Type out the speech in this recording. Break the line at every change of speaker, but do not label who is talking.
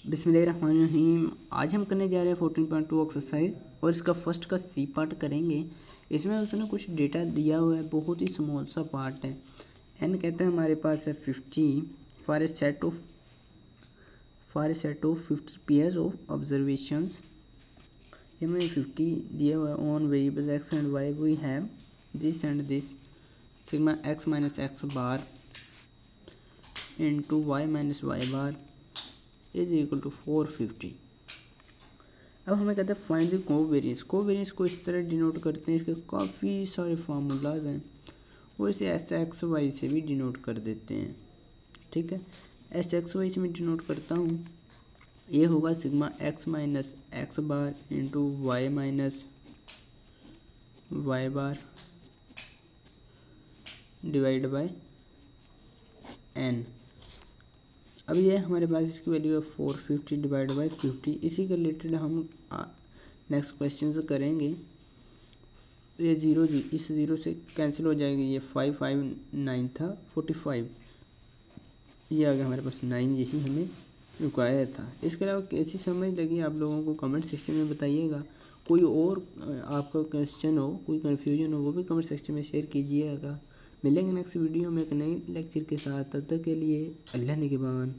बिस्मिल्लाहिर्रहमानिर्रहीम। आज हम करने जा रहे हैं 14.2 एक्सरसाइज और इसका फर्स्ट का सी पार्ट करेंगे। इसमें उसने कुछ डेटा दिया हुआ है, बहुत ही स्मॉल सा पार्ट है। एन कहते हैं हमारे पास है 50 for a set of 50 pairs of observations. हमें 50 दिया हुआ है on variable x and y. We have this and this sigma x minus x bar into y minus y bar is equal to 450। अब हमें कहते हैं फाइंड द कोवेरिएंस। कोवेरिएंस को इस तरह डिनोट करते हैं, इसके काफ़ी सारे फार्मूलाज हैं और इसे एस एक्स वाई से भी डिनोट कर देते हैं। ठीक है, एस एक्स वाई से मैं डिनोट करता हूँ। ये होगा sigma x minus x bar into y minus y bar divide by n. अब ये हमारे पास इसकी वैल्यू है 450 डिवाइड बाई 50। इसी के रिलेटेड हम नेक्स्ट क्वेश्चन करेंगे। ये इस ज़ीरो से कैंसिल हो जाएगी। ये 559 था 45, ये आ गया हमारे पास 9। यही हमें रिक्वायर था। इसके अलावा कैसी समझ लगी आप लोगों को कमेंट सेक्शन में बताइएगा। कोई और आपका क्वेश्चन हो, कोई कन्फ्यूजन हो, वो भी कमेंट सेक्शन में शेयर कीजिएगा। मिलेंगे नेक्स्ट वीडियो में एक नए लेक्चर के साथ। तब तक के लिए अल्लाह निगहबान।